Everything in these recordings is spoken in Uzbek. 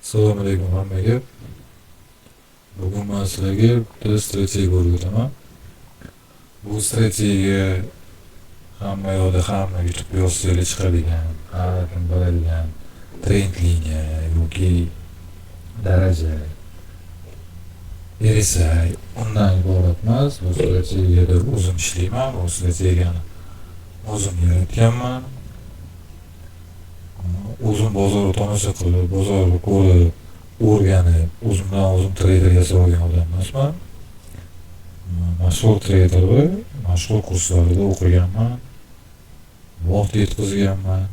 Assalomu alaykum hammaga. Bugun men sizlarga bitta strategiya o'rgataman. Bu strategiya hamma yoqda hamma YouTube yozsanglar chiqadigan, har kim biladigan trend liniya yoki daraja erisak undan iborat emas. Bu strategiyada o'zim ishlayman, bu strategiyani o'zim yaratganman. O'zim bozorni tomosha qilib, bozorni ko'rib, o'rganib, o'zimdan o'zim treyder yasab olgan odam emasman. Mashhur treyder va mashhur kurslarda o'qiganman, vaqt yetkazganman,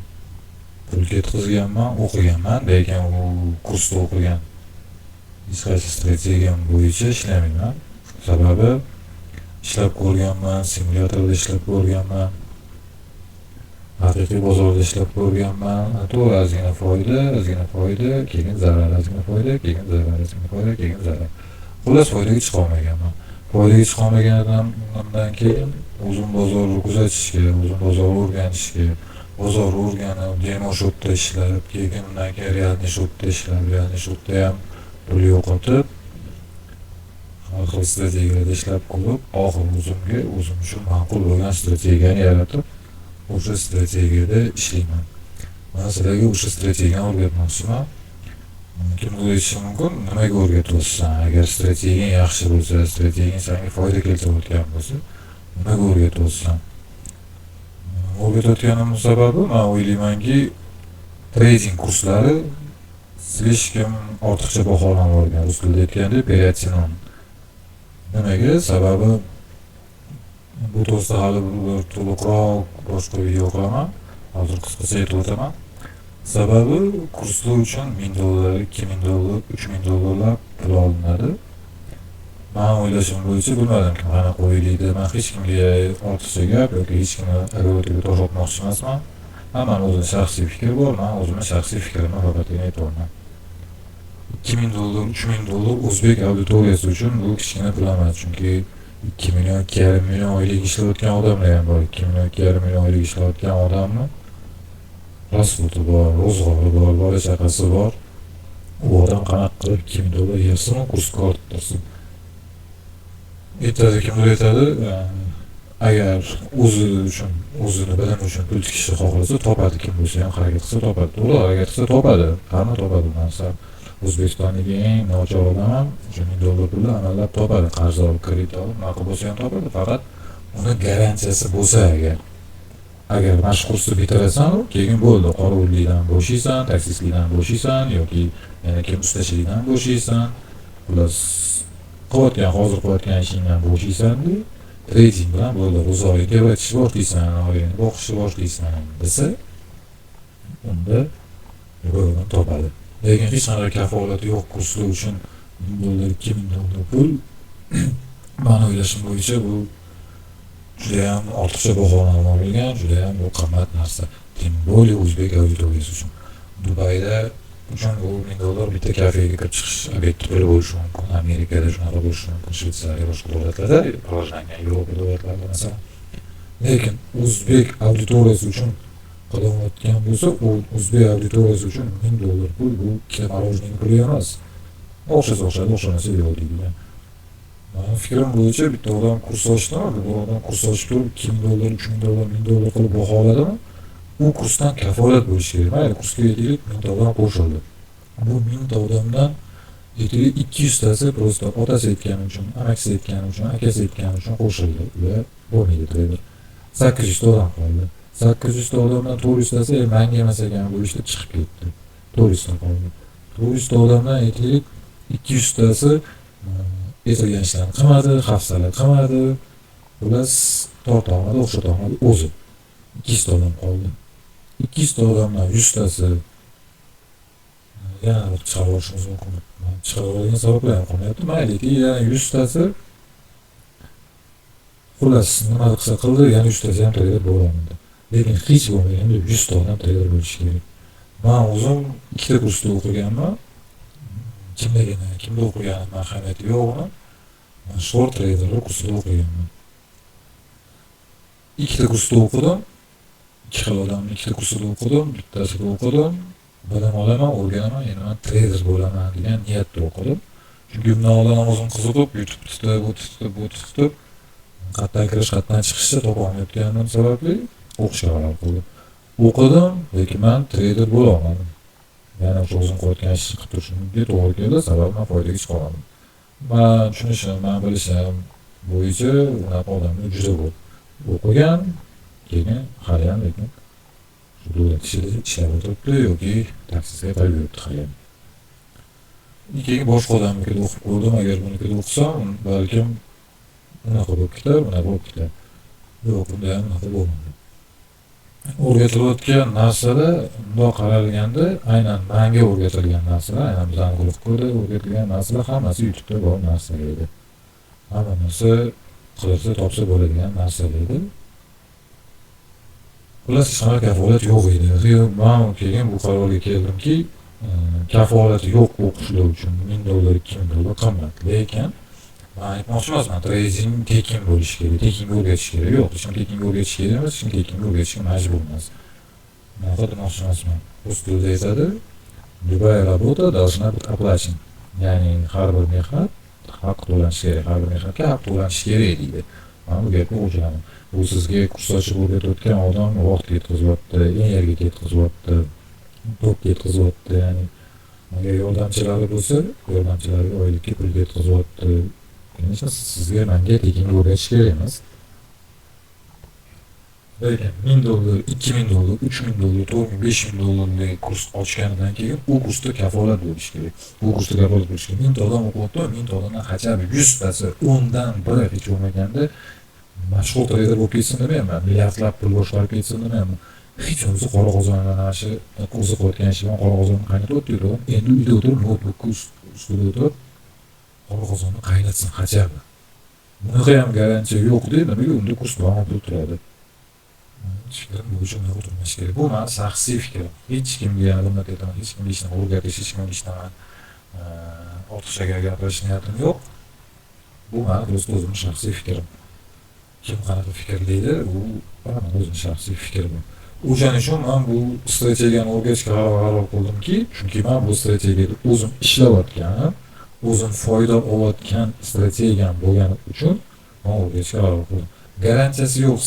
pul yetkazganman, o'qiganman, lekin u kursda o'qigan hech qaysi strategiyam bo'yicha ishlamayman. Sababi ishlab ko'rganman, simulyatorda ishlab ko'rganman, haqiqiy bozorda ishlab ko'rganman. To'g'ri, ozgina foyda, keyin zarar, ozgina foyda, keyin zarar, ozgina foyda, keyin zarar. Xullas foydaga chiqa olmaganman. Foydaga chiqa olmaganimdan keyin o'zim bozorni kuzatishga, o'zim bozorni o'rganishga, bozorni o'rganib, demo shotda ishlab, keyin undan keyin realniy shotda ishlab, realniy shotda ham pul yo'qotib, har xil strategiyalarda ishlab ko'rib, oxiri o'zim uchun ma'qul bo'lgan strategiyani yaratib, o'sha strategiyada ishlayman. Men sizlarga o'sha strategiyani o'rgatmoqchiman. Kimdir aytishi mumkin, nimaga o'rgatyapsan? Agar strategiyang yaxshi bo'lsa, strategiyang senga foyda keltirayotgan bo'lsa, nimaga o'rgatyapsan? O'rgatayotganim sababi, men o'ylaymanki, trading kurslari слишком ortiqcha baholanib olgan. Rus tilida aytganda operatsion. Nimaga? Sababi bu to'g'risida hali bir to'liqroq boshqa video qilaman. Hozir qisqacha aytib o'taman. Sababi kurslar uchun $1000, $2000, $3000 pul olinadi. Men o'ylashim bo'yicha bilmadim kim qanaqa o'ylaydi. Men hech kimga ortiqcha gap yoki hech kimni adovatga tosh otmoqchi emasman. Hammaning o'zining shaxsiy fikri bor. Men o'zimning shaxsiy fikrimni faqat aytaman. $2000, $3000 o'zbek auditoriyasi uchun bu kichkina pul emas, chunki 2 million, 2,5 million oylik ishlayotgan odamlar ham bor. 2 million, 2,5 million oylik ishlayotgan odamni rasputi bor, ro'zg'ori bor, bola chaqasi bor. U odam qanaqa qilib $2000 yig'sin, kursga orttirsin. Bittasi kimdir aytadi, agar o'zini bilim uchun pul tikishni xohlasa, topadi, kim bo'lsa ham harakat qilsa topadi. To'g'ri, harakat qilsa topadi, hamma topadi. Masalan, O'zbekistondagi eng nochor odam ham $1000 pulni amallab topadi, qarz olib, kredit olib, naqd bo'lsa ham topadi. Faqat uni garantiyasi bo'lsa agar mashq kursni bitirasan, keyin bo'ldi, qorovullikdan bo'shaysan, taksistlikdan bo'shaysan yoki yana kim ustachilikdan bo'shaysan, plus hozir qilayotgan ishingdan bo'shaysan-da, trading bilan bo'ldi, ro'zg'orga yaratishni boshlaysan, oilangni boqishni boshlaysan desa, unda yo'lini topadi. Lekin hech qanday kafolati yo'q kurslar uchun $1000, $2000 pul. Men o'ylashim bo'yicha bu juda ham ortiqcha baholanib olingan, juda ham qimmat narsa. Tim bo'ldi o'zbek auditoriyasi uchun. Dubayda uchun bu $1000 bitta kafega kirib chiqish obyektda puli bo'lishi mumkin. Amerikada shunaqa bo'lishi mumkin, Shveysariya boshqa davlatlarda, rivojlangan Yevropa davlatlarida masalan. Lekin o'zbek auditoriyasi uchun qilayotgan bo'lsa, u o'zbek auditoriyasi uchun $1000 pul bu ikkita marojniy puli emas. O'xshasa yo'q deydi. Mening fikrim bo'yicha bitta odam kurs ochdimi, bu odam kurs ochib turib $2000, $3000, $1000 qilib baholadimi, u kursdan kafolat bo'lishi kerak. Mayli, kursga aytaylik 1000 odam qo'shildi. Bu 1000 odamdan aytaylik 200 tasi просто otasi aytgani uchun, amakisi aytgani uchun, akasi aytgani uchun qo'shildi. Ular bo'lmaydi trader. 800 odam qoldi. 800 odamdan 400 tasi menga emas ekan bu ishda chiqib ketdi. 400 ta qoldi. 400 odamdan aytaylik 200 tasi etilgan ishlarni qilmadi, hafsalat qilmadi, ular torta olmadi, o'xshata olmadi, o'zi. 200 odam qoldi. 200 odamdan 100 tasi yana chiqarib olishimiz mumkin. Chiqarib olgan sabablar ham qolmayapti. Mayli, yana 100 tasi xullas nima qilsa qildi, yana 100 tasi ham trader bo'laolmadi. Lekin hech bo'lmaganda 100 ta odam trader bo'lishi kerak. Men o'zim ikkita kursda o'qiganman. Kimda o'qiganim ahamiyati yo'q uni. Men short traderlar kursida o'qiganman. Ikkita kursda o'qidim. Ikki xil odamning ikkita kursida o'qidim, bittasida o'qidim. bilim olaman, o'rganaman, endi men treyder bo'laman degan niyatda o'qidim. Chunki bundan oldin o'zim qiziqib, YouTube tutib, qayerdan kirish, qayerdan chiqishni topolmayotganim sababli o'qishga qaror qildim. O'qidim, lekin men treyder bo'la olmadim. Ya'ni o'sha o'zim qilayotgan ishni qilib turishimga to'g'ri keldi, sababi men foydaga chiqa olmadim. Men tushunishim, men bilishim bo'yicha unaqa odamlar juda ko'p. O'qigan, keyin haliyam lekin shu davlat ishida ishlab o'tiribdi yoki taksistga qaytib yuribdi haliyam. Keyin boshqa odamnikida o'qib ko'rdim, agar bunikida o'qisam, balkim unaqa bo'lib ketar, bunaqa bo'lib ketar. Yo'q, bunda ham unaqa bo'lmadi. O'rgatilayotgan narsalar bundoq qaralganda aynan menga o'rgatilgan narsalar, aynan bizani guruhga o'rgatilgan narsalar hammasi YouTube'da bor narsalar edi. Hamma narsa qilsa topsa bo'ladigan narsalar edi. Xullas hech qanaqa kafolat yo'q edi. Men keyin bu qarorga keldimki, kafolati yo'q o'qishlar uchun $1000, $2000 qimmat. Lekin men aytmoqchi emasman, trading tekin bo'lishi kerak, tekinga o'rgatish kerak. Yo'q, hech kim tekinga o'rgatish kerak emas, hech kim tekinga o'rgatishga majbur emas. Bunaqa demoqchi emasman. Rus tilida aytadi, любая работа должна быть оплачена. Ya'ni har bir mehnat haq to'lanishi kerak, har bir mehnatga haq to'lanishi kerak deydi. Men bu gapga qo'shilaman. Bu sizga kurs ochib o'rgatayotgan odam vaqt ketkazyapti, energiya ketkazyapti, to'p ketkazyapti. Ya'ni agar yordamchilari bo'lsa, yordamchilarga oylikka pul ketkazyapti. Конечно, sizga menga tekinga o'rgatish kerak emas. Lekin $1000, $2000, $3000, $4000, $5000 kurs ochganidan keyin u kursda kafolat bo'lishi kerak. Bu kursda kafolat bo'lishi kerak. 1000 ta odam o'qiyapti, 1000 ta odamdan hajab 100 tasi, 10 dan biri hech bo'lmaganda mashhur treyder bo'lib ketsin demayman, milliardlab pul boshqarib ketsin demayman. Hech bo'lmasa qora qozondan ana shu o'zi qilayotgan ishi bilan qora qozonni qaynatyapti yuradi. Endi uyda o'tirib, notebookka ustida o'tirib qora qozonni qaynatsin hajab. Bunaqa ham garantiya yo'q deb, nimaga unda kurs davom etib turadi. Fikrim bo'yicha unaqa turmashi kerak. Bu meni shaxsiy fikrim. Hech kimga hurmat etaman, hech kimga ishni o'rgatish, hech kimga ishni ortiqcha gapirish niyatim yo'q. Bu meni o'zimning shaxsiy fikrim. Kim qanaqa fikr deydi, bu meni o'zimning shaxsiy fikrim. O'shaning uchun men bu strategiyani o'rgatishga qaror qildimki, chunki men bu strategiyada o'zim ishlayotganim, o'zim foyda olayotgan strategiyam bo'lgani uchun men o'rgatishga qaror qildim. Garantiyasi yo'q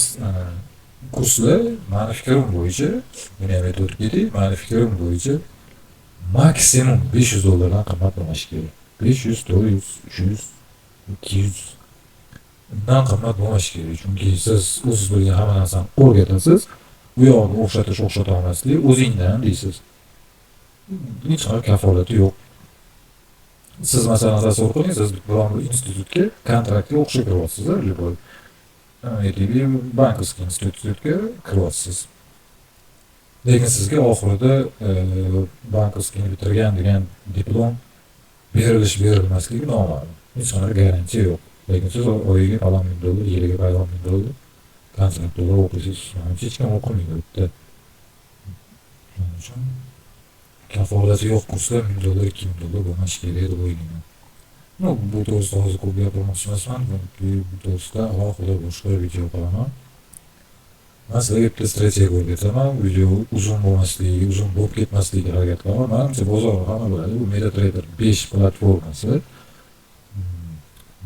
kurslar, meni fikrim bo'yicha, meni ham aytib o'tib ketay, meni fikrim bo'yicha maksimum $500 dan qimmat bo'lmashi kerak. 500, 400, 300, 200 dan qimmat bo'lmashi kerak. Chunki siz o'zingiz bilgan hamma narsani o'rgatasiz, bu yoqni o'xshata olmaslik o'zingdan deysiz. Hech qanaqa kafolati yo'q. Siz masalan tasavvur qiling, siz biron bir institutga kontraktga o'qishga kiryapsiz, любой bankovskiy institutga kiryapsiz. Lekin sizga oxirida bankovskiyni bitirgan degan diplom berilmasligi noma'lum. Hech qanaqa garantiya yo'q. Lekin siz oyiga falon $1000, yiliga falon $1000 kontrakt to'lab o'qiysiz. Hech kim o'qimaydi bu yerda. Shuning uchun kafolati yo'q kurslar $1000, $2000 bo'lmashi kerak deb o'ylayman. Bu to'g'risida hozir ko'p gapirmoqchi emasman, chunki bu to'g'risida alohida boshqa video qilaman. Men sizlarga bitta strategiya o'rgataman, video uzun bo'lmasligi, uzun bo'lib ketmasligiga harakat qilaman. Menimcha bozor hamma biladi, bu MetaTrader 5 platformasi.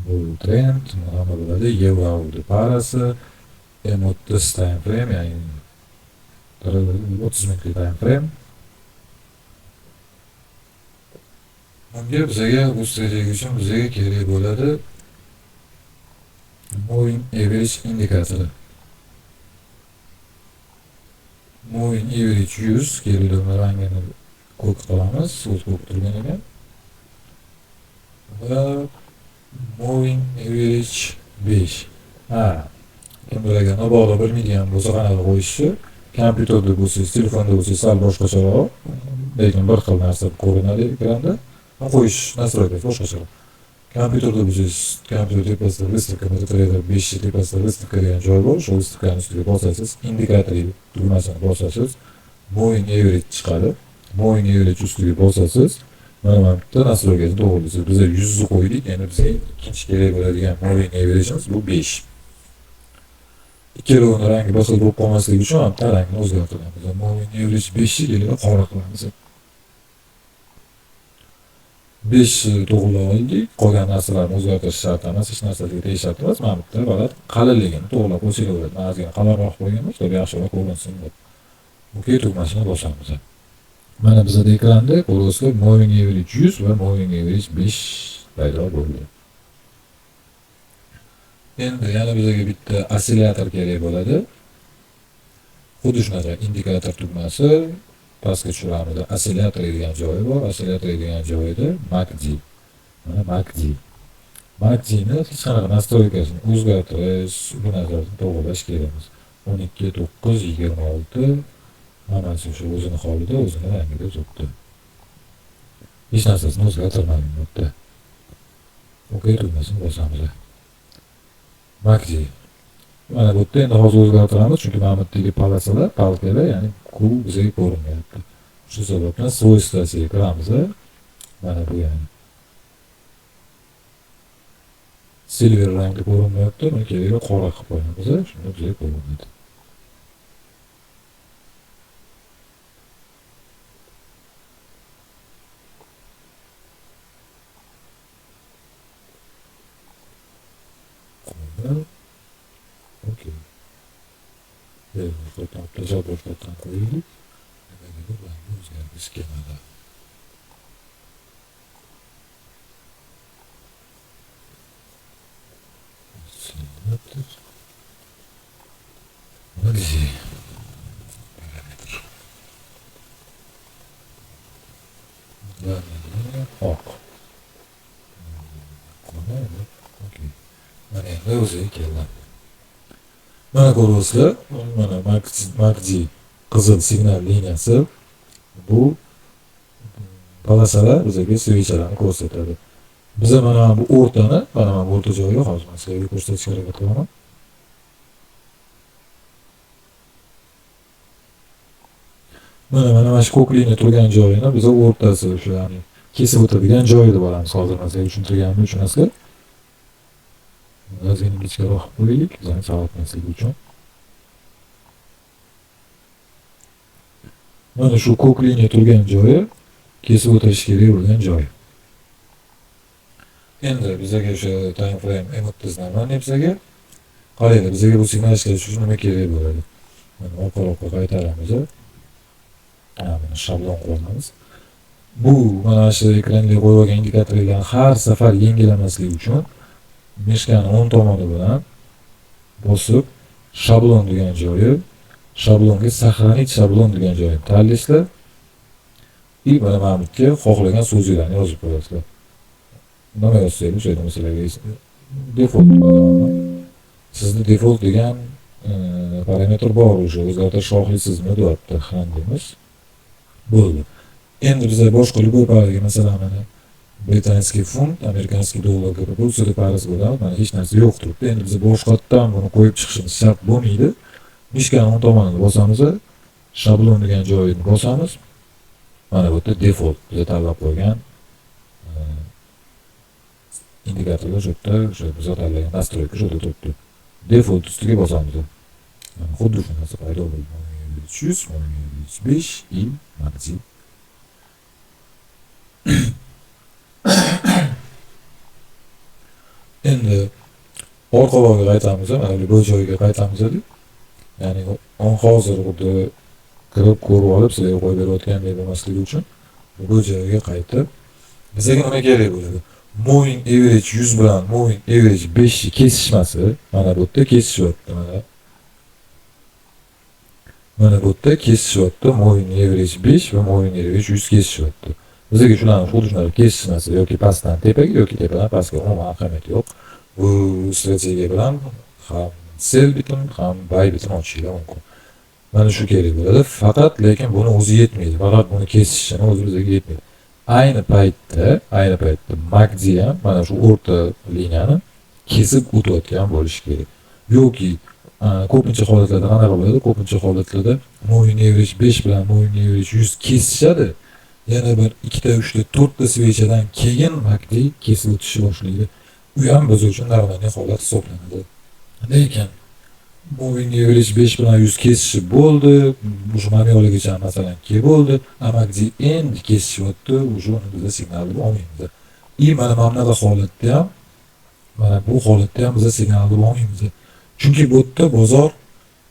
Bu trend, hamma biladi, euro parasi, M30 time frame, ya'ni 30 minutlik time frame. Bunga bizga bu strategiya uchun bizga kerak bo'ladi moving average indikatori. Moving average 100 kerilgan rangini ko'k qilamiz, o'z ko'k turgan ekan. Va moving average 5. Kim bilagan, mabodo bilmaydigan bo'lsa qanaqa qo'yishni, kompyuterda bo'lsangiz, telefonda bo'lsangiz sal boshqacharoq, lekin bir xil narsa ko'rinadi ekranda. Qo'yish nastroykasi boshqacha. Kompyuterda bo'lsangiz, kompyuter tepasida выставка, MetaTrader 5 tepasida выставка degan joy bor. Shu выставкаning ustiga bosasiz, indikator tugmasini bosasiz, moving average chiqadi. Moving average ustiga bosasiz, mana bu yerda nastroykasi to'g'rilaysiz. Biz 100 ni qo'ydik, endi bizga ikkinchi kerak bo'ladigan moving average'imiz bu 5. Ikkalovini rangi bir xil bo'lib qolmasligi uchun ham rangni o'zgartiramiz. Moving average 5 ni kelib qora qilamiz. 5 to'g'irlab oldik. Qolgan narsalarni o'zgartirish shart emas, hech narsaga tegish shart emas. Mana bu yerda faqat qalinligini to'g'irlab qo'ysak bo'ladi. Men ozgina qalinroq qo'yganman, ular yaxshiroq ko'rinsin deb. OK tugmasini bosamiz. Mana bizda ekranda qo'lga moving average 100 va moving average 5 paydo bo'ldi. Endi yana bizga bitta oscillator kerak bo'ladi. Xuddi shunaqa indikator tugmasi pastga tushiramiz. Oscillator degan joyi bor. Oscillator degan joyida MACD. Mana MACD. MACD-ni hech qanaqa nastroykasini o'zgartirish, bu narsani to'g'rilash kerakmiz. 12 9 26 mana shu o'zini holida, o'zini rangida turibdi. Hech narsasini o'zgartirmadim bu yerda. OK tugmasini bosamiz. MACD. Mana bu yerda endi hozir o'zgartiramiz, chunki mana bu yerdagi palkalar, ya'ni kub bizga ko'rinmayapti. Shu sababdan svoystasiga kiramiz. Mana bu ya'ni silver rangda ko'rinmayapti, buni keyingi qora qilib qo'yamiz, shunda bizga ko'rinadi. OK. Boshqatdan qo'ydik. Nimagadir rangni o'zgartirish kelmadi. Oq. Mana endi o'ziga keldi. Mana ko'rasizlar, mana MACD qizil signal liniyasi bu palasalar bizga switchlarni ko'rsatadi. Biz mana bu o'rtani, mana bu o'rta joyga hozir men sizlarga ko'rsatishga harakat qilaman. Mana shu ko'k liniya turgan joyini biz o'rtasi o'sha, ya'ni kesib o'tadigan joyi deb olamiz. Hozir men sizlarga tushuntirganim uchun asli. Ozgina ingichkaroq qo'yaylik, bizani savoqmaslik uchun. Mana shu ko'k liniya turgan joyi kesib o'tish kerak bo'lgan joy. Endi bizga o'sha time frame emotizlarni bizga qaraylik, bizga bu signal ishlash uchun nima kerak bo'ladi? Mana orqa-orqa qaytaramiz. Mana shablon qo'yamiz. Bu mana shu ekranga qo'yib olgan indikatorlarni har safar yangilamaslik uchun mishkani o'ng tomoni bilan bosib shablon degan joyi, shablonga saqlanit shablon degan joyni tanlaysizlar. Mana bu yerga xohlagan so'zlarni yozib qo'yasizlar. Nima yozsangiz o'sha masalan default qo'yaman. Sizda default degan parametr bor, o'sha o'zgartirish xohlaysizmi deyapti, ham deymiz. Bo'ldi. Endi biz boshqa любой paraga masalan mana britanskiy funt, amerikanskiy dollarga proporsiya parasi bo'ladi. Mana hech narsa yo'q turibdi. Endi biz boshqatdan buni qo'yib chiqishimiz shart bo'lmaydi. Mishkani o'ng tomonini bosamiz, shablon degan joyini bosamiz. Mana bu yerda default biz tanlab qo'ygan indikatorlar shu yerda, o'sha biz tanlagan nastroyka shu yerda turibdi. Default ustiga bosamiz. Mana xuddi shu narsa paydo bo'ldi. 300, 5 il MACD. Endi orqaga qaytamiz, mana bu joyga qaytamiz dedik. Ya'ni hozir xuddi kirib ko'rib olib, sizlarga qo'yib berayotgandek bo'lmasligi uchun bu joyga qaytib bizga nima kerak bo'ladi? Moving average 100 bilan moving average 5 ni kesishmasi mana bu yerda kesishyapti. Mana bu yerda kesishyapti. Moving average 5 va moving average 100 kesishyapti. Bizga shularni xuddi shunaqa kesishmasi yoki pastdan tepaga yoki tepadan pastga umuman ahamiyati yo'q. Bu strategiya bilan ham sell bitim, ham buy bitim ochishlar mumkin. Mana shu kerak bo'ladi. Faqat lekin buni o'zi yetmaydi. Faqat buni kesishini o'zi bizga yetmaydi. Ayni paytda MACD ham mana shu o'rta liniyani kesib o'tayotgan bo'lishi kerak. Yoki ko'pincha holatlarda qanaqa bo'ladi? Ko'pincha holatlarda moving average 5 bilan moving average 100 kesishadi. Yana bir 2 ta 3 ta 4 ta switchdan keyin MACD kesib o'tishi boshlaydi. U ham biz uchun normal holat hisoblanadi. Lekin Moving average 5 bilan 100 kesishib bo'ldi. O'sha manioligacha masalan kelib bo'ldi. Amakji endi kesishyapti. O'sha uni biz signalni olmaymiz. Mana bunaqa holatda ham, mana bu holatda ham biz signalni olmaymiz. Chunki bu yerda bozor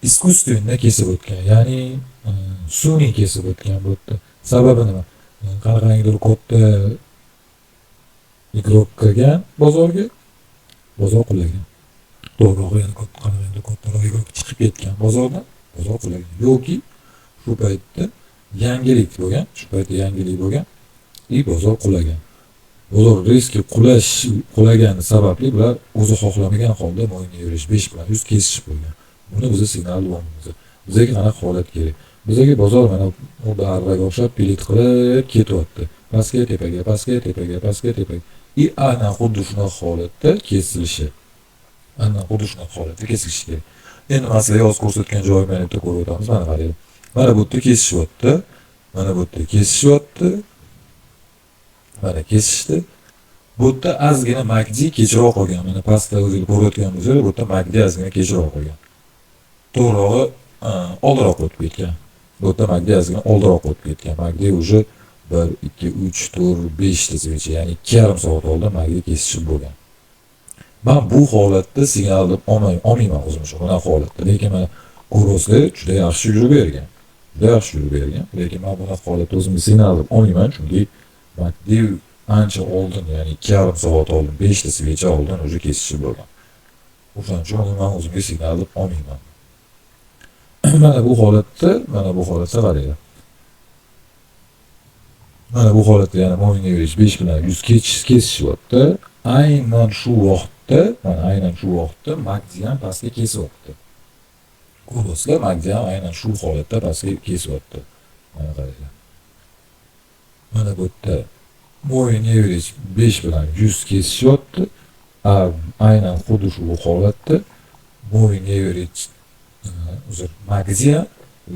искусственно kesib o'tgan, ya'ni sun'iy kesib o'tgan bu yerda. Sababi nima? Qanaqangidir katta igrok kirgan bozorga, bozor qulagan. To'g'rirog'i yana qanaqangidir kattaroq igrok chiqib ketgan bozordan, bozor qulagan. Yoki shu paytda yangilik bo'lgan, bozor qulagan. Bozor riski qulagani sababli bular o'zi xohlamagan holda moving average 5 bilan 100 kesishib qo'ygan. Buni biz signal olmaymiz. Bizga qanaqa holat kerak? Bizga bozor mana bu barraga o'xshab pilit qilib ketyapti. Pastga tepaga, pastga tepaga, pastga tepaga. Aynan xuddi shunaqa holatda kesilishi. Kerak. Endi masalan yoz ko'rsatgan joyimni bitta ko'rib o'tamiz. Mana qarang. Mana bu yerda kesishyapti. Mana kesishdi. Bu yerda ozgina MACD kechroq qolgan. Mana pastda o'zingiz ko'rayotgan bo'lsangiz, bu yerda MACD ozgina kechroq qolgan. To'g'rirog'i oldiroq o'tib ketgan. Bu yerda MACD ozgina oldiroq o'tib ketgan. MACD уже 1, 2, 3, 4, 5 tacha, ya'ni 2,5 soat oldin MACD kesishib bo'lgan. Men bu holatda signalni olmayman o'zim shu holatda. Lekin mana ko'roslar juda yaxshi yurib bergan. Lekin men bunaqa holatda o'zimga signalni olmayman, chunki MACD ancha oldin, ya'ni 2,5 soat oldin, 5 tacha oldin o'zi kesishib bo'lgan. O'shaning uchun men o'zimga signalni olmayman. Mana bu holatda qarang. Mana bu holatda yana moving average 5 bilan 100 kesishyapti. Aynan shu vaqtda MACD ham pastga kesyapti. Ko'rasizlar, MACD ham aynan shu holatda pastga kesyapti. Mana qaranglar. Mana bu yerda moving average 5 bilan 100 kesishyapti. Aynan xuddi shu holatda moving average MACD ham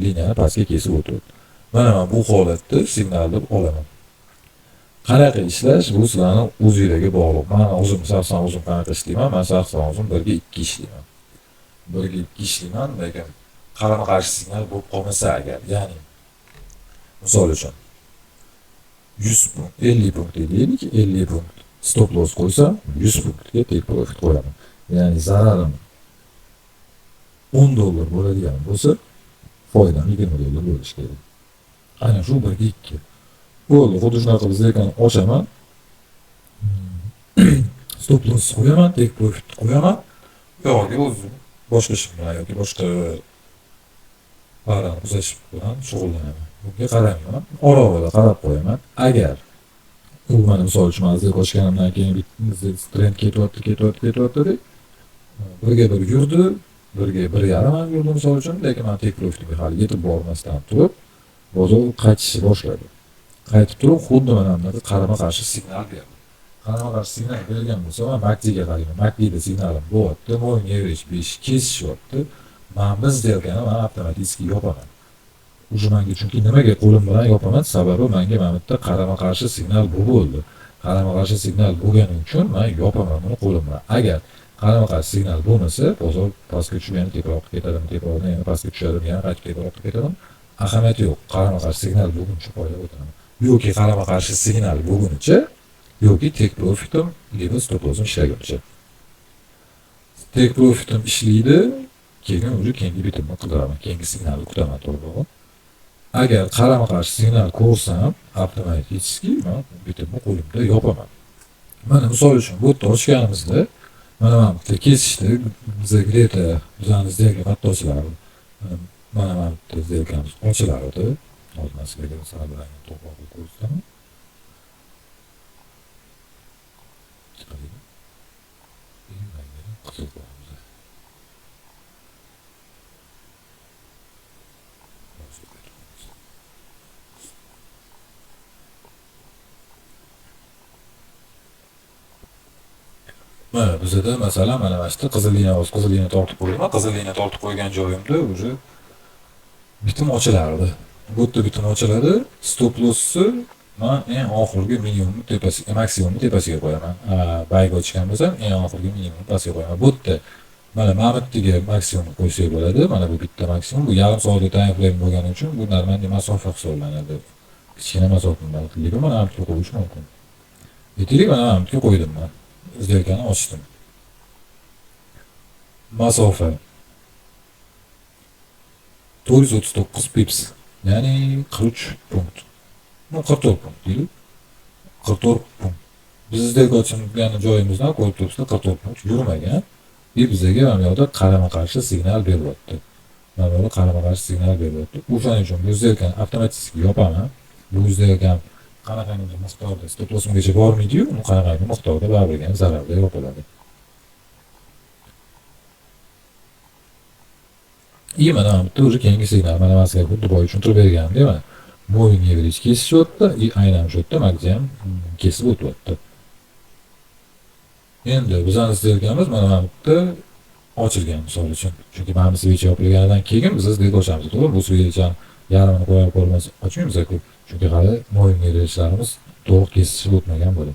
liniyani pastga kesib o'tyapti. Mana men bu holatda signalni olaman. Qanaqa ishlash bu sizlarning o'zingizga bog'liq. Men o'zim qanaqa ishlayman? Men o'zim 1 ga 2 ishlayman. 1 ga 2 ishlayman, lekin qarama-qarshi signal bo'lib qolmasa agar, ya'ni misol uchun 100 punkt, 50 punkt deylik, 50 punkt stop loss qo'ysam, 100 punktga take profit qo'yaman. Ya'ni zararim $10 bo'ladigan bo'lsa, foydam $20 bo'lishi kerak. Aynan shu 1 ga 2. Bo'ldi, xuddi shunaqa biz lekin ochaman. Stop loss qo'yaman, take profit qo'yaman. Yoki o'zim boshqa ish bilan yoki boshqa barani uzash bilan shug'ullanaman. Bunga qaramayman. Orolda qarab qo'yaman. Agar u mana misol uchun mazza ochganimdan keyin trend ketyapti. Birga bir yurdi, birga 1,5 ham yurdi misol uchun, lekin men take profitga hali yetib bormasdan turib, bozor qaytishni boshladi. Qaytib turib, xuddi mana bunday qarama-qarshi signal berdi. Qarama-qarshi signal bergan bo'lsa, men MACD ga qarayman. MACD signalim bo'lyapti, moving average 5 kesishyapti. Men biz delkani avtomatik yopaman. O'sha menga chunki nimaga qo'lim bilan yopaman? Sababi menga mana bu yerda qarama-qarshi signal bo'ldi. Qarama-qarshi signal bo'lgani uchun men yopaman buni qo'lim bilan. Agar qarama-qarshi signal bo'lmasa, bozor pastga tushib yana teparoq ketadimi, teparoqdan yana pastga tushadimi, yana qaytib teparoq ketadimi? Ahamiyati yo'q. Qarama-qarshi signal bo'lguncha foyda o'taman. Yoki qarama-qarshi signal bo'lgunicha, yoki take profitim yoki stop loss'im ishlaguncha. Take profitim ishlaydi, keyin o'zi keyingi bitimni qidiraman, keyingi signalni kutaman to'g'ri. Agar qarama-qarshi signal ko'rsam, avtomatik men bitimni qo'limda yopaman. Mana misol uchun bu yerda ochganimizda, mana bu yerda kesishdi, bizga greta bizangizdagi qattoslar. Mana bu zelkamiz ochilardi. Olmasiga sal bilan to'g'ri ko'rsam. Mana bizda masalan mana shu qizil liniya tortib qo'yaman. Qizil liniya tortib qo'ygan joyimda o'zi bitim ochilardi. Bu yerda bitim ochiladi. Stop loss'ni men eng oxirgi minimumni tepasiga, maksimumni tepasiga qo'yaman. Bayga ochgan bo'lsam, eng oxirgi minimumni pastiga qo'yaman. Bu yerda Mana Mamitniga maksimum qo'ysak bo'ladi. Mana bu bitta maksimum. Bu yarim soatlik time frame bo'lgani uchun bu normalniy masofa hisoblanadi. Kichkina masofa lekin mana Mamitga qo'yish mumkin. Aytaylik, mana Mamitga qo'ydim men. Izdelkani ochdim. Masofa 439 pips. Ya'ni 43 punkt. Bu 44 punkt deylik. 44 punkt. Biz izdek ochilgan joyimizdan ko'rib turibsizlar 44 punkt yurmagan. Bizga mana bu yerda qarama-qarshi signal beryapti. Mana bu yerda qarama-qarshi signal beryapti. O'shaning uchun bu zelkani avtomatik yopaman. Bu zelkan qanaqangi miqdorda stop lossgacha bormaydi-yu, uni qanaqangi miqdorda baribir zararda yopiladi. Mana bitta o'sha keyingi signal mana sizga xuddi boya tushuntirib berganimdek mana moving average kesishyapti, aynan shu yerda maksimum kesib o'tyapti. Endi bizning zelkamiz mana bitta ochilgan misol uchun. Chunki mana bu switch yopilganidan keyin biz izdek ochamiz, to'g'ri? Bu switchni yarmini qo'yib ko'rmas ochmaymiz-ku. Chunki hali moving average'larimiz to'liq kesishib o'tmagan bo'ladi.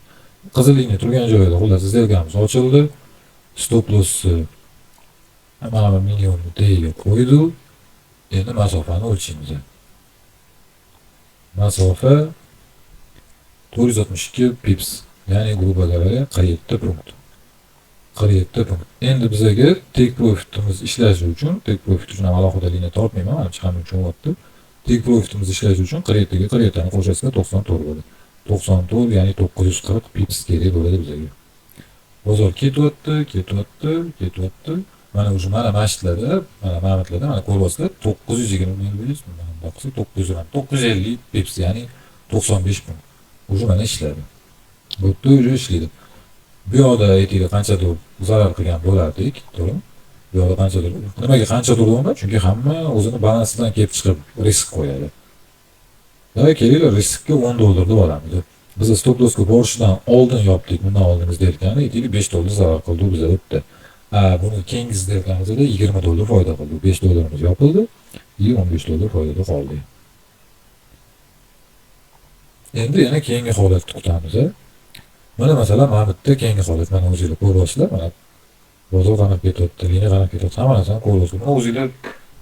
Qizil liniya turgan joyda xullas zelkamiz ochildi. Stop lossni mana bu million tagiga qo'ydi. Endi masofani o'lchaymiz. Masofa 462 pips. Ya'ni grubo говоря 47 punkt. 47 punkt. Endi bizga take profitimiz ishlashi uchun, take profit uchun alohida liniya topmayman, mana chiqarib tushunyapti. Take profitimiz ishlashi uchun 47 ga 47 ni qo'shasizlar 94 bo'ladi. 94 ya'ni 940 pips kerak bo'ladi bizga. Bozor ketyapti, ketyapti, ketyapti. Mana o'sha mana masjidlarda, mana Mamitlarda mana ko'ryapsizlar 920 bilasiz, mana boqsa 950 pips ya'ni 95 punkt. O'sha mana ishladi. Bu yerda ishlaydi. Bu yoqda aytaylik qanchadir zarar qilgan bo'lardik, to'g'ri? Bu yoqda qanchadir. Nimaga qanchadir deyman? Chunki hamma o'zini balansidan kelib chiqib risk qo'yadi. Davay kelinglar riskka $10 deb olamiz. Biz stop lossga borishdan oldin yopdik, bundan oldin izdelkani aytaylik $5 zarar qildi bizga o'tdi. Buni keyingi izdelkamizda $20 foyda qildi. $5 yopildi, $15 foydada qoldi. Endi yana keyingi holatni kutamiz. Mana masalan mana bitta keyingi holat, mana o'zingizlar ko'ryapsizlar, mana bozor qanday ketyapti, liniya qanday ketyapti, hamma narsani ko'ryapsizlar. Mana o'zingizlar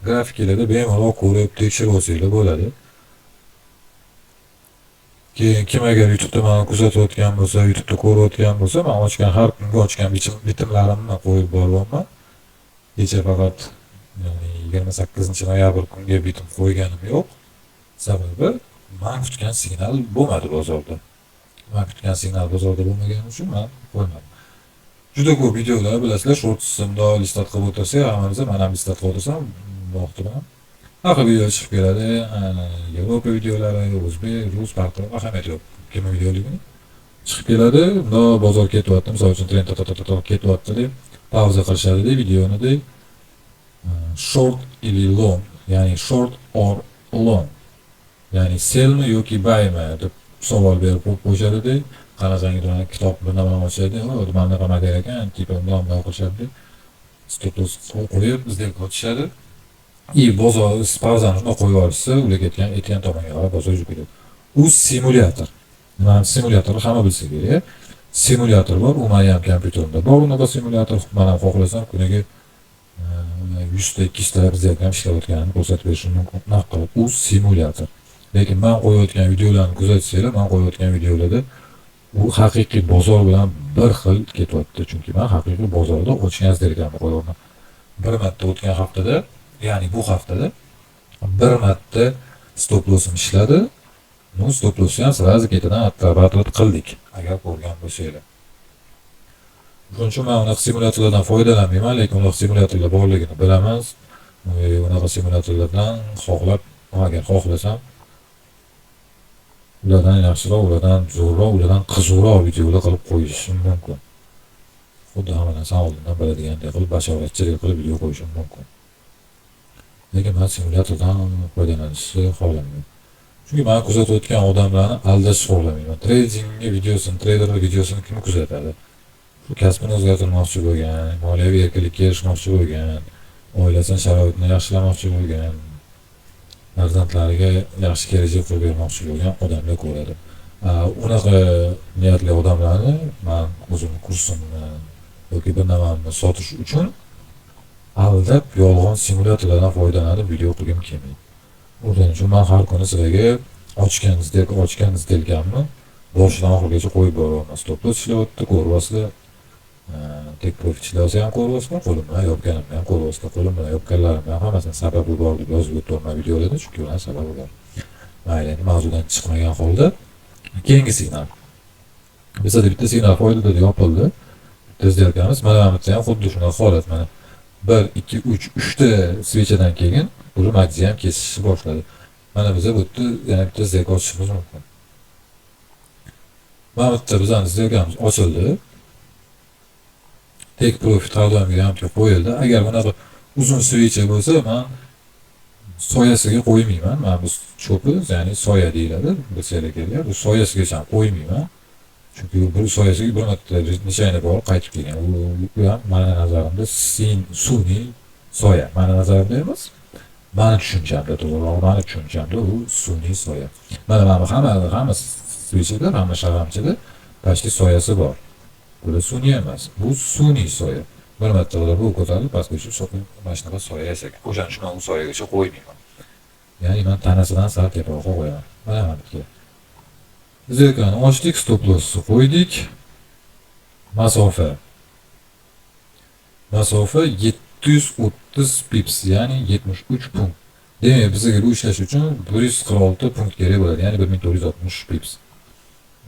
grafiklarda bemalol ko'rib tekshirib olsanglar bo'ladi. Keyin kim agar YouTube'da meni kuzatayotgan bo'lsa, YouTube'da ko'rayotgan bo'lsa, men ochgan har kungi ochgan bitimlarimni qo'yib boryapman. Kecha faqat 28-noyabr kunga bitim qo'yganim yo'q. Sababi men kutgan signal bo'lmadi bozorda. Men kutgan signal bozorda bo'lmagani uchun men qo'ymadim. Juda ko'p videolar bilasizlar, shortsimda listat qilib o'tirsak, hammamiz mana listat qilib o'tirsam, vaqti bilan har video chiqib keladi. Yevropa videolari, o'zbek, rus, farqli ahamiyati yo'q. Kim videoligini chiqib keladi. Unda bozor ketyapti, misol uchun trend ketyapti deb pauza qilishadi deb videoni deb short ili long, ya'ni short or long, ya'ni sellmi yoki buymi deb savol berib qo'yishadi deb, qanaqangidir kitob bir nima ochadi, mana nima der ekan, tipa bilan qilishadi. Stop loss qo'yib izdek ochishadi. Bozor pauzani shunday qo'yib olishsa, ular ketgan ATM tomonga qarab bozor yurib ketadi. U simulyator. Mana simulyatorni hamma bilsa kerak. Simulyator bor, u meni ham kompyuterimda bor. Unaqa simulyator men ham xohlasam kuniga 100 ta 200 ta bizga ishlayotganini ko'rsatib berishim mumkin. Naqilib u simulyator. Lekin men qo'yayotgan videolarni kuzatsanglar, men qo'yayotgan videolarda u haqiqiy bozor bilan bir xil ketyapti. Chunki men haqiqiy bozorda ochgan ekanman qo'yayapman. Bir marta o'tgan haftada, ya'ni bu haftada bir marta stop lossim ishladi. Bu stop lossni ham sразу ketidan atrab qildik, agar ko'rgan bo'lsanglar. Shuning uchun men unaqa simulyatorlardan foydalanmayman, lekin unaqa simulyatorlar borligini bilaman. Unaqa simulyatorlardan agar xohlasam ulardan yaxshiroq, ulardan zo'rroq, ulardan qiziqroq videolar qilib qo'yishim mumkin. Xuddi hamma narsani oldindan biladigandek qilib, bashoratchilik qilib video qo'yishim mumkin. Lekin men simulyatordan foydalanishni xohlamayman. Chunki men kuzatayotgan odamlarni aldashni xohlamayman. Tradingni videosini, treyderlar videosini kim kuzatadi? Shu kasbini o'zgartirmoqchi bo'lgan, moliyaviy erkinlikka erishmoqchi bo'lgan, oilasini sharoitini yaxshilamoqchi bo'lgan, farzandlariga yaxshi kelajak qurib bermoqchi bo'lgan odamlar ko'radi. Unaqa niyatli odamlarni men o'zimni kursimni yoki bir nimamni sotish uchun aldab yolg'on simulyatorlardan foydalanib video qilgim kelmaydi. O'shaning uchun men har kuni sizlarga ochgan izdelganni boshidan oxirigacha qo'yib boraman. Stopda ishlayapti, ko'ryapsizlar. Tek profit ishlayotsa ham ko'ryapsizlar, qo'lim bilan yopganimni ham ko'ryapsizlar, qo'lim bilan yopganlarimni ham hammasini sababi bor deb yozib o'tiraman videolarda, chunki ularning sababi bor. Mayli, endi mavzudan chiqmagan holda keyingi signal. Bizda bitta signal foydada yopildi. Tezdelkamiz mana bu yerda ham xuddi shunaqa holat mana. 1 2 3 3 ta svechadan keyin uni magniy ham kesishni boshladi. Mana biz bu yerda yana bitta zerk ochishimiz mumkin. Mana bu yerda bizning zerkamiz ochildi. Tek profit hardware ham qo'yildi. Agar bunaqa uzun svecha bo'lsa, men soyasiga qo'ymayman. Mana bu cho'pi, ya'ni soya deyiladi. Bizga kelgan. Bu soyasigacha qo'ymayman. Chunki bir soyasiga bir marta nishayni bor qaytib kelgan. U ham meni nazarimda sun'iy soya. Meni nazarimda emas. Meni tushunchamda, to'g'riroq meni tushunchamda u sun'iy soya. Mana hamma svechalar, hamma sharamchada pastki soyasi bor. Bu sun'iy emas. Bu sun'iy soya. Bir marta ular bu ko'tarilib pastga tushib so'qib mana shunaqa soya yasagan. O'shaning uchun u soyagacha qo'ymayman. Ya'ni men tanasidan sal teparoq qo'yaman. Mana buniki. Zerkani ochdik, stop lossni qo'ydik. Masofa 730 pips, ya'ni 73 punkt. Demak, bizga bu ishlash uchun 146 punkt kerak bo'ladi, ya'ni 1460 pips.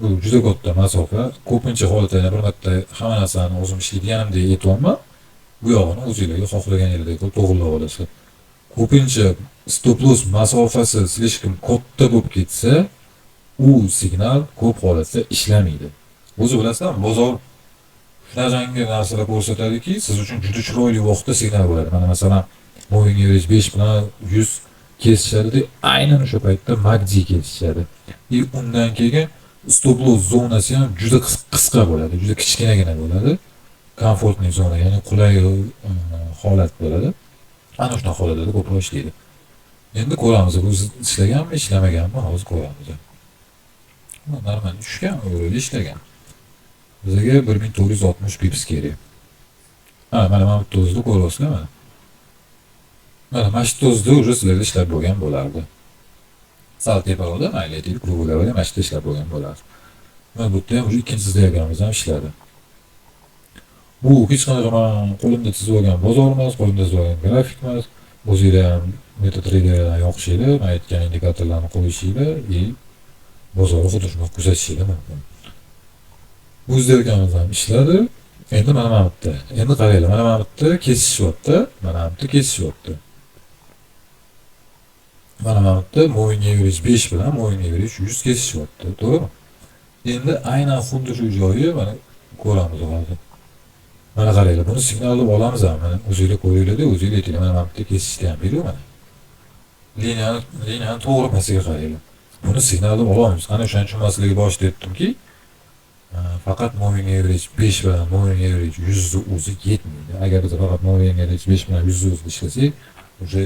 Bu juda katta masofa. Ko'pincha holatlarda bir marta hamma narsani o'zim ishlaydiganimdek aytolman. Bu yog'ini o'zingizga xohlagan yerdagi to'g'rilab olasizlar. Ko'pincha stop loss masofasi slishkim katta bo'lib ketsa, u signal ko'p holatda ishlamaydi. O'zi bilasizlar, bozor shunaqangi narsalar ko'rsatadiki, siz uchun juda chiroyli vaqtda signal bo'ladi. Mana masalan, moving average 5 bilan 100 kesishadi, aynan o'sha paytda magniy kesishadi. Undan keyin stop loss zonasi ham juda qisqa bo'ladi, juda kichkinagina bo'ladi. Komfortli zona, ya'ni qulay holat bo'ladi. Ana shunaqa holatlarda ko'proq ishlaydi. Endi ko'ramiz, bu ishlaganmi, ishlamaganmi, hozir ko'ramiz. Normal tushgan, o'rida ishlagan. Bizga 1460 pips kerak. Mana bu to'zni ko'ryapsizlar mana. Mana shu to'zni уже sizlarga ishlab bo'lgan bo'lardi. Sal teparoqda mayli aytaylik, klublarga mana shu ishlab bo'lgan bo'lardi. Mana bu yerda ham уже ikkinchi diagramimiz ham ishladi. Bu hech qanaqa men qo'limda chizib olgan bozor emas, qo'limda chizib olgan grafik emas. O'zingizlar ham MetaTrader'dan yoqishinglar, men aytgan indikatorlarni qo'yishinglar va bozorni xuddi shunday kuzatishinglar mumkin. Bu zerkamiz ham ishladi. Endi mana bu yerda. Endi qaranglar, mana bu yerda kesishyapti, mana bu yerda kesishyapti. Mana bu yerda moving average 5 bilan moving average 100 kesishyapti, to'g'rimi? Endi aynan xuddi shu joyi mana ko'ramiz hozir. Mana qaranglar, buni signalni olamiz ham. Mana o'zingizlar ko'ringlar-da, o'zingizlar aytinglar, mana bu yerda kesishni ham berib mana. Liniyani to'g'ri emasligiga qaranglar. Buni signalni olamiz. Ana o'shaning uchun men sizlarga boshida aytdimki, faqat moving average 5 bilan moving average 100 ni o'zi yetmaydi. Agar biz faqat moving average 5 bilan 100 ni o'zi ishlasak, o'sha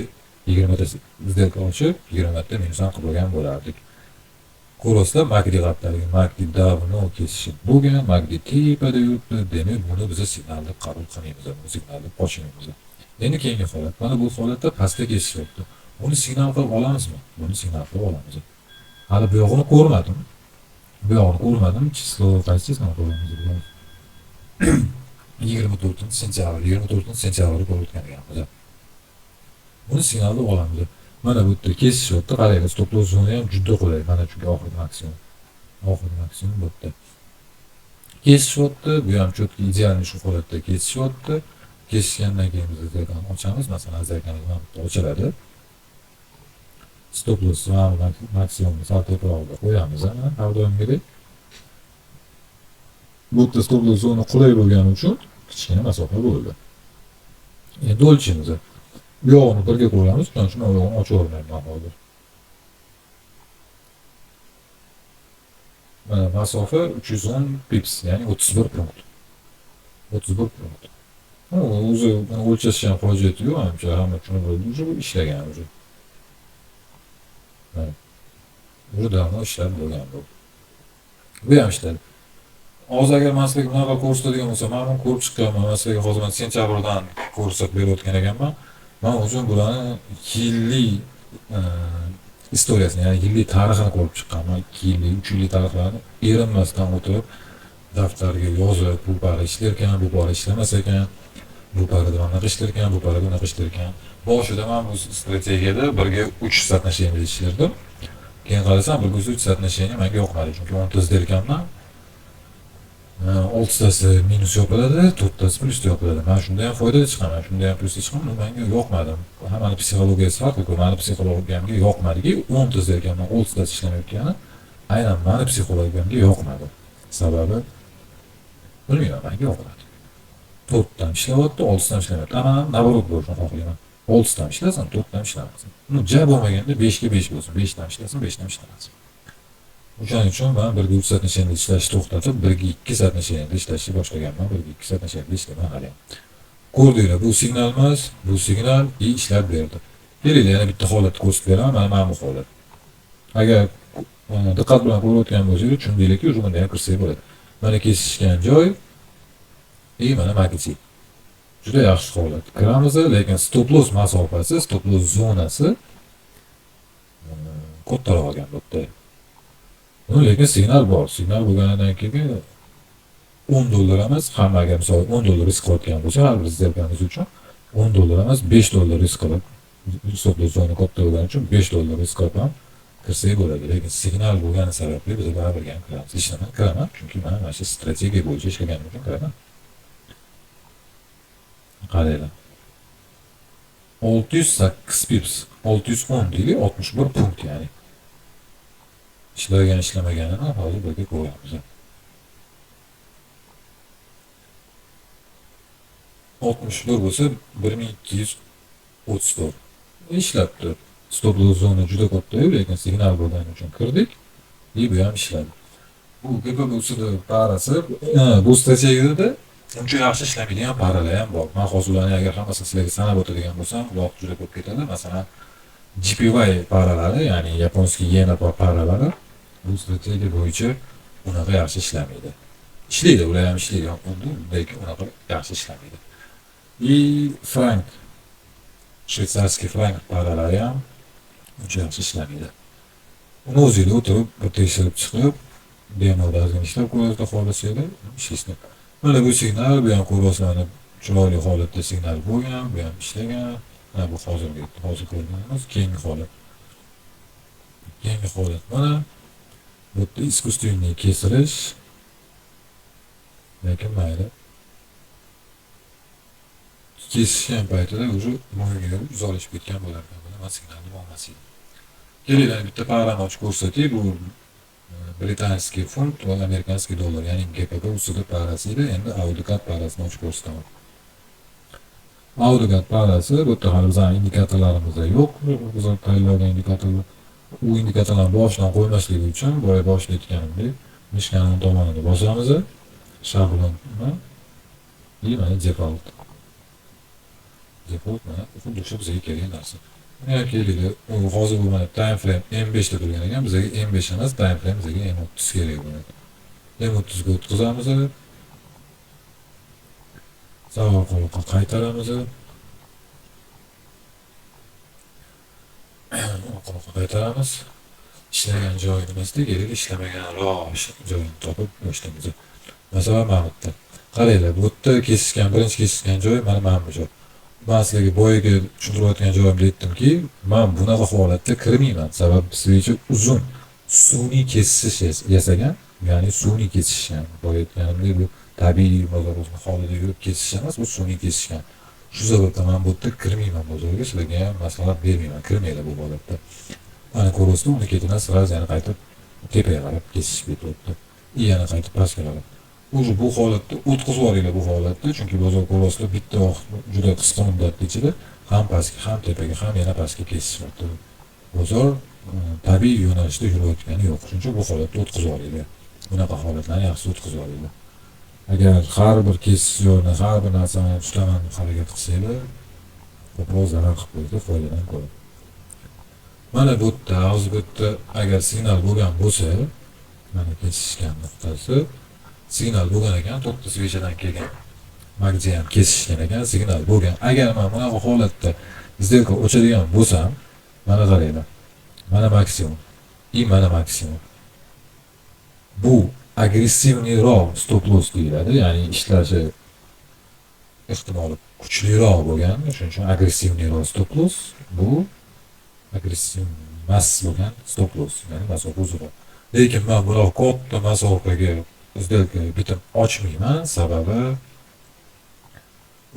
20 ta izdelka ochib, 20 ta minusdan qilib olgan bo'lardik. Ko'rasizlar, magniy qatlariga, magniy davni kesishi bo'lgan, magniy tepada yuribdi. Demak, buni biz signalni qabul qilmaymiz, buni signalni qo'shmaymiz. Endi keyingi holat. Mana bu holatda pastga kesishyapti. Buni signal qilib olamizmi? Buni signal qilib olamiz. Hali bu yog'ini ko'rmadim. Chislo qaysi ko'ramiz? 24-sentyabr ko'rayotgan ekanmiz. Buni signalni olamiz. Mana bu yerda kesishyapti. Qaranglar, stop loss zona ham juda qulay. Mana chunki oxirgi maksimum bu yerda. Kesishyapti. Bu ham cho'tki ideal shu holatda kesishyapti. Kesishgandan keyin biz zerkani ochamiz. Masalan, zerkamiz mana bu yerda ochiladi. Stop loss va maksimumni sal teparoqda qo'yamiz. Har doimgidek. Bu yerda stop loss zona qulay bo'lgani uchun kichkina masofa bo'ldi. Endi o'lchaymiz. Bu yog'ini birga qo'yamiz, shundan so'ng bu yog'ini ochib olmayman hozir. Mana masofa 310 pips, ya'ni 31 punkt. 31 punkt. O'zi o'lchash ham hojati yo'q, menimcha hamma tushunib bo'ldi, bu ishlagan o'zi. Mana. Bu davno ishlab bo'lgan bu. Bu ham ishladi. hozir agar man sizlarga bunaqa ko'rsatadigan bo'lsam, man buni ko'rib chiqqanman. Man sizlarga hozir sentyabrdan ko'rsatib berayotgan ekanman. Man o'zim bularni yillik istoriyasini, ya'ni yillik tarixini ko'rib chiqqanman. 2 yillik, 3 yillik tarixlarni erinmasdan o'tirib daftarga yozib, bu pari ishlar ekan, bu pari ishlamas ekan, bu parada bunaqa ishlar ekan, bu parada bunaqa ishlar ekan. Boshida men bu strategiyada birga 3 соотношение ishlardim. Keyin qarasam, birga 3 соотношение menga yoqmadi. Chunki 10 tizda ekanman. 6tasi minus yopiladi, 4tasi plus yopiladi. Men shunda ham foydali chiqaman, shunda ham plus chiqaman, menga yoqmadi. Hammani psixologiyasi farqli-ku. Meni psixologiyamga yoqmadiki, 10 tizda ekanman, 6tasi ishlamayotgani aynan meni psixologiyamga yoqmadi. Sababi bilmayman, menga yoqmadi. 4dan ishlayapti, 6dan ishlamayapti. Ama navorot bo'lishini xohlayman. 6dan ishlasin, 4dan ishlamasin. Ja bo'lmaganda 5 ga 5 bo'lsin, 5dan ishlasin, 5dan ishlamasin. O'shaning uchun men 1ga 3 соотношение ishlashni to'xtatib, 1ga 2 соотношение ishlashni boshlaganman. 1ga 2 соотношение ishlayman hali. Ko'rdinglar, bu signal emas, bu signal ishlab berdi. Kelinglar, yana bitta holatni ko'rsatib beraman, mana bu holat. Agar diqqat bilan ko'rayotgan bo'lsangiz, tushundinglarki, o'sha bunday ham kirsak bo'ladi. Mana kesishgan joy mana marketing. Juda yaxshi holat. Kiramiz, lekin stop loss masofasi, stop loss zonasi kattaroq olgan bo'pti. Lekin signal bor. Signal bo'lganidan keyin $10 emas, hammaga misol $10 risk qilayotgan bo'lsa, har bir rezervamiz uchun $10 emas, $5 risk qilib, stop loss zona katta bo'lgani uchun $5 risk qilib ham kirsak bo'ladi. Lekin signal bo'lgani sababli biz baribir ham kiramiz. Ishlaman, kiraman, chunki men mana shu strategiya bo'yicha ishlaganim uchun kiraman. Qaranglar. 608 pips, 610 deylik, 61 punkt ya'ni. Ishlagan ishlamaganini hozir birga ko'ramiz. 61 bo'lsa 1234. Ishlabdi. Stop loss zona juda katta, lekin signal bo'lgani uchun kirdik. Bu ham ishladi. Bu GPB'sida parasi, bu strategiyada uncha yaxshi ishlamaydigan paralar ham bor. Men hozir ularni agar hammasini sizlarga sanab o'tadigan bo'lsam, vaqt juda ko'p ketadi. Masalan, JPY paralari, ya'ni yaponskiy yena paralari bu strategiya bo'yicha unaqa yaxshi ishlamaydi. Ishlaydi, ular ham ishlaydi, lekin unaqa yaxshi ishlamaydi. Frank, shvetsarskiy frank paralari ham uncha yaxshi ishlamaydi. Uni o'zingizlar o'tirib, bir tekshirib chiqib, demoda ishlab ko'rasizlar, xohlasanglar ishlaysiz. Mana bu signal, bu ham ko'rasizlar, chiroyli holatda signal bo'lgan, bu ham ishlagan. Mana bu hozir ko'rganimiz keyingi holat. Keyingi holat mana bu искусственный kesilish. Lekin mayli. Kesishgan paytida o'sha mo'yinga uzolishib ketgan bo'larkan. Mana signalni bo'lmasdi. Kelinglar bitta parani ochib ko'rsataylik. Bu britanskiy funt va amerikanskiy dollar, ya'ni GPB usuli parasi edi. Endi Audicat parasini ochib ko'rsataman. Audicat parasi bu yerda hali bizning indikatorlarimizda yo'q. Biz tayyorlagan indikatorlar, u indikatorlarni boshidan qo'ymasligi uchun boya boshida aytganimdek, mishkaning tomonida bosamiz. Shablon mana default. Default mana xuddi shu bizga kerak narsa. Mana kelinglar, u hozir bu mana time frame M5 da turgan ekan, bizga M5 emas, time frame bizga M30 kerak bo'ladi. M30 ga o'tkazamiz. Savol qolib qaytaramiz. Qaytaramiz. Ishlagan joyimizda kerak, ishlamagan joyini topib boshlaymiz. Masalan, mana bu yerda. Qaranglar, bu yerda kesishgan, birinchi kesishgan joy mana bu joy. Men sizlarga boyaga tushuntirayotgan joyimda aytdimki, men bunaqa holatda kirmayman. Sababi switch uzun, sun'iy kesish yasagan, ya'ni sun'iy kesishgan. Boya aytganimdek, bu tabiiy bozorning holida yurib kesish emas, bu sun'iy kesishgan. Shu sababdan men bu yerda kirmayman bozorga, sizlarga ham maslahat bermayman. Kirmaylar bu holatda. Mana ko'rasizlar, uni ketidan sirasiz yana qaytib tepaga qarab kesish ketyapti. Yana qaytib pastga qarab. O'sha bu holatda o'tkazib yuboringlar bu holatda, chunki bozor ko'rasizlar bitta vaqt juda qisqa muddat ichida ham pastga, ham tepaga, ham yana pastga kesishyapti. Bozor tabiiy yo'nalishda yurayotgani yo'q. Shuning uchun bu holatda o'tkazib yuboringlar. Bunaqa holatlarni yaxshi o'tkazib yuboringlar. Agar har bir kesish joyini, har bir narsani ushlaman harakat qilsanglar, ko'proq zarar qilib qo'yadi, foydadan ko'ra. Mana bu yerda, hozir bu yerda agar signal bo'lgan bo'lsa, mana kesishgan nuqtasi signal bo'lgan ekan, 9 svechadan kelgan. Magni ham kesishgan ekan, signal bo'lgan. Agar men bunaqa holatda сделка o'chadigan bo'lsam, mana qaranglar. Mana maksimum. Mana maksimum. Bu agressivniroq stop loss deyiladi, ya'ni ishlashi ehtimoli kuchliroq bo'lgan, shuning uchun agressivniroq stop loss. Bu agressiv emas bo'lgan stop loss, ya'ni masofa uzunroq. Lekin men bunaqa katta masofaga сделка bitim ochmayman, sababi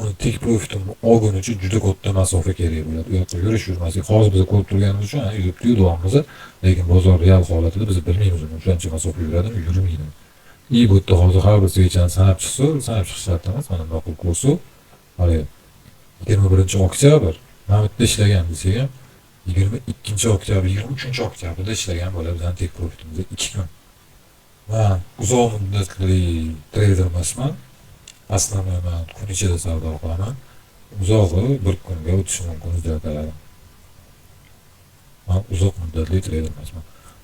uni tek profitimni olgani uchun juda katta masofa kerak bo'ladi. U yoqqa yurmaslik. Hozir biz ko'rib turganimiz uchun yuribdi-yu davomimiz, lekin bozor real holatida biz bilmaymiz uni qancha masofa yuradimi, yurmaydi. Bu yerda hozir har bir svechani sanab chiqish shart emas. Mana bunaqa ko'rsa, hali 21-oktyabr mana bu yerda ishlagan desak ham 22-oktyabr, 23-oktyabrda ishlagan bo'ladi bizning tek profitimizda 2 kun. Men uzoq muddatli treyder emasman. Aslında men kun ichida savdo qilaman. Uzog'i bir kunga o'tishi mumkin o'zgartiradi. Men uzoq muddatli treyder emasman.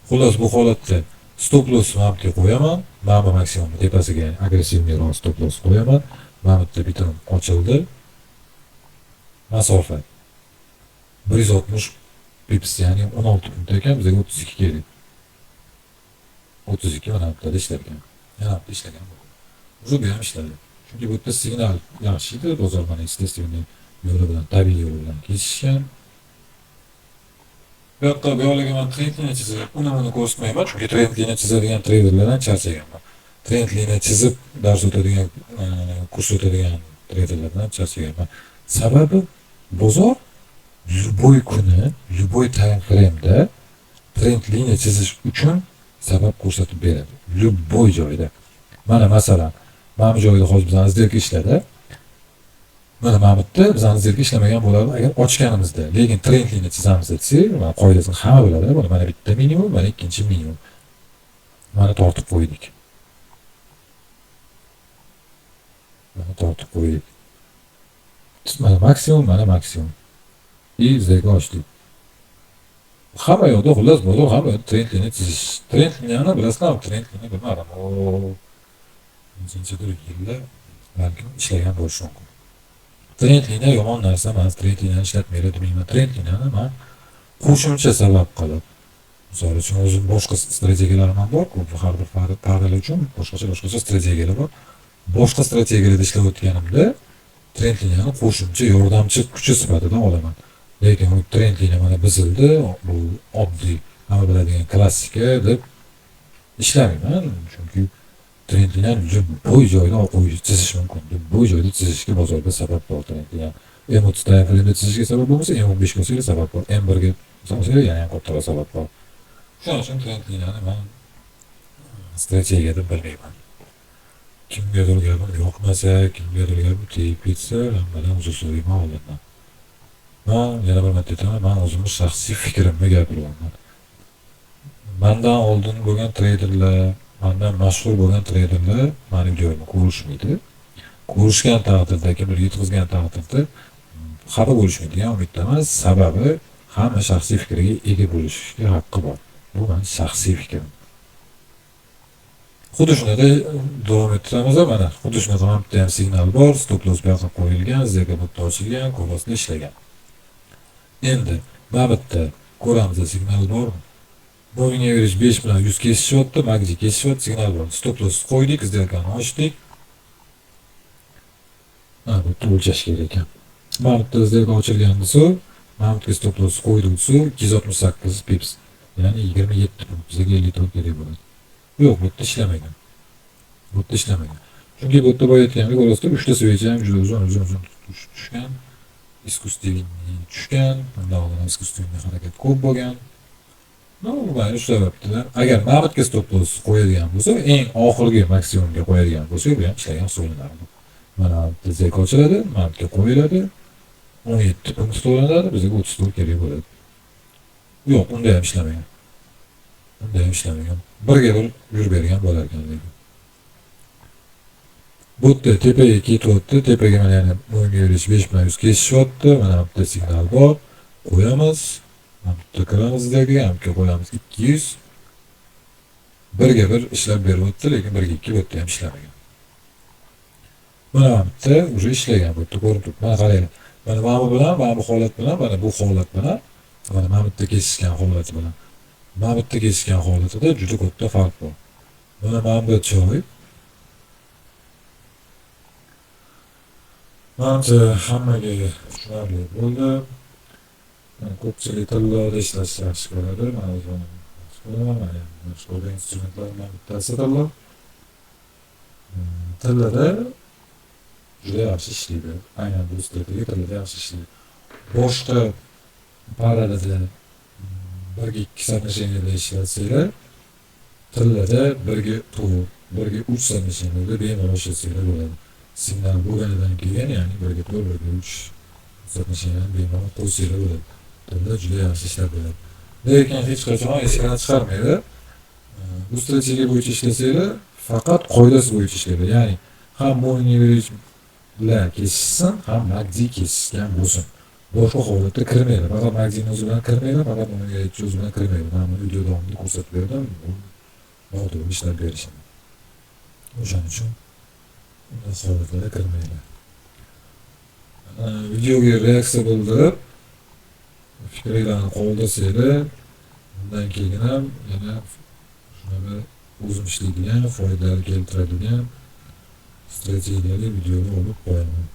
Xullas bu holatda stop loss ma'lumotga qo'yaman. Mana maksimum tepasiga agressivniroq stop loss qo'yaman. Mana bu bitim ochildi. Masofa 160 pips, ya'ni 16 punkt ekan, bizga 32 kerak. 32 mana bu yerda ishlagan. Yana bu ishlagan. Уже bu ham ishladi. Chunki bu yerda signal yaxshi edi, bozor mana естественный yo'li bilan, tabiiy yo'li bilan kesishgan. Bu yoqqa bu yo'liga men trend liniya chizib, uni ko'rsatmayman, chunki trend liniya chizadigan treyderlardan charchaganman. Trend liniya chizib dars o'tadigan, kurs o'tadigan treyderlardan charchaganman. Sababi bozor любой kuni, любой time frame'da trend liniya chizish uchun sabab ko'rsatib beradi. Любой joyda. Mana masalan, mana bu joyda hozir bizning сделка ishladi. Mana bu yerda bizning сделка ishlamagan bo'lardi agar ochganimizda. Lekin trend liniya chizamiz desak, mana qoidasini hamma biladi. Mana bitta minimum, mana ikkinchi minimum. Mana tortib qo'ydik. Mana tortib qo'ydik. Mana maksimum, mana maksimum. сделка ochdik. Hamma yoqda xullas bozor hamma yoqda trend liniya chizish. Trend liniyani bilasizmi? Trend liniya bilmadim. Nechanchidir yilda balkim ishlagan bo'lishi mumkin. Trend liniya yomon narsa emas, trend liniyani ishlatmaydi demayman. Trend liniyani men qo'shimcha sabab qilib, misol uchun o'zim boshqa strategiyalarim ham bor, har bir parallel uchun boshqa strategiyalar bor. Boshqa strategiyalarda ishlab o'tganimda trend liniyani qo'shimcha yordamchi kuchi sifatida olaman. Lekin bu trend liniya mana buzildi, bu oddiy, hamma biladigan klassika deb ishlamayman, chunki trend liniyani bu joyda chizish mumkin. Bu joyda chizishga bozorda sabab bor trend liniyani. M30 time frame'da chizishga sabab bo'lmasa, M15 ga sabab bor. M1 ga solsa yana ham kattaroq sabab bor. Shuning uchun trend liniyani men strategiya deb bilmayman. Kimgadir gapim yoqmasa, kimgadir gapim tegib ketsa, hammadan uzr so'rayman oldindan. Men yana bir marta aytaman, men o'zimni shaxsiy fikrimni gapiryapman. Mendan oldin bo'lgan treyderlar, mendan mashhur bo'lgan treyderlar meni videoimni ko'rishmaydi. Ko'rishgan taqdirda, kimdir yetkazgan taqdirda xafa bo'lishmaydigan umiddaman. Sababi hamma shaxsiy fikriga ega bo'lishga haqqi bor. Bu mening shaxsiy fikrim. Xuddi shunday davom ettiramiz. Mana xuddi shunaqa ham signal bor, stop loss bu yoqqa qo'yilgan, zega bitta ochilgan, qo'lbosda ishlagan. Endi mana bu yerda ko'ramiz, signal bormi? Moving average 5 bilan 100 kesishyapti, MACD kesishyapti, signal bor. Stop loss qo'ydik, сделкani ochdik. Mana bu yerda o'lchash kerak ekan. Mana bu yerda сделка ochilgandan so'ng, mana bu yerga stop loss qo'ydik, 268 pips, ya'ni 27 punkt, bizga 54 kerak bo'ladi. Yo'q, bu yerda ishlamagan. Bu yerda ishlamagan. Chunki bu yerda bo'yatganlik orasida 3 ta svecha ham juda uzun tushgan. Искусственный tushgan. Bundan oldin искусственный harakat ko'p bo'lgan. Mana shu sababdan agar mana bu yerga stop loss qo'yadigan bo'lsa, eng oxirgi maksimumga qo'yadigan bo'lsa, bu ham ishlagan hisoblanadi. Mana bu zeka ochiladi, mana bu yerga qo'yiladi. 17 punkt hisoblanadi, bizga 34 kerak bo'ladi. Yo'q, unda ham ishlamagan. Birga bir yurib bergan bo'lar ekan lekin. Bu yerda tepaga ketyapti, tepaga mana yana moving average 5 bilan 100 kesishyapti. Mana bu yerda signal bor. Qo'yamiz. Mana bu yerda kiramiz degan, hamga qo'yamiz 200. birga bir ishlab berib o'tdi, lekin birga ikki bu yerda ham ishlamagan. Mana bu yerda уже ishlagan, bu yerda ko'rib turibdi. Mana qaranglar. Mana bu bilan, mana bu holat bilan, mana bu holat bilan, mana bu yerda kesishgan holati bilan, mana bu yerda kesishgan holatida juda katta farq bor. Mana bu joy. Manimcha hammaga tushunarli bo'ldi. Ko'pchilik tillarda ishlashni yaxshi ko'radi. Men o'zim yaxshi ko'raman. Mana mashhur instrumentlardan bittasi tilla. Tillada juda yaxshi ishlaydi. Aynan bu strategiya tillada yaxshi ishlaydi. Boshqa parallelda birga ikki somasheniyada ishlatsanglar, tillada birga to'rt, birga uch somasheniyada bemalol ishlatsangiz bo'ladi. Signal bo'lganidan keyin, ya'ni birga to'rt, birga uch somasheniyani bemalol qo'shsangiz bo'ladi. Tilla juda yaxshi ishlab beradi. Lekin hech qachon eshikdan chiqarmaydi. Bu strategiya bo'yicha ishlasanglar, faqat qoidasi bo'yicha ishlaydi. Ya'ni ham mo'yinlar kesishsin, ham magdiy kesishgan bo'lsin. Boshqa holatda kirmaydi. Faqat magdiyning o'zi bilan kirmaydi, faqat uning o'zi bilan kirmaydi. Men buni video davomida ko'rsatib berdim. Noto'g'ri ishlab berishim. O'shaning uchun bunday holatlarga kirmaydi. Videoga reaksiya bildirib, fikringizni qoldirsanglar, undan keyin ham yana shunaqa o'zim ishlaydigan, foydalar keltiradigan strategiyali videolar olib qo'yaman.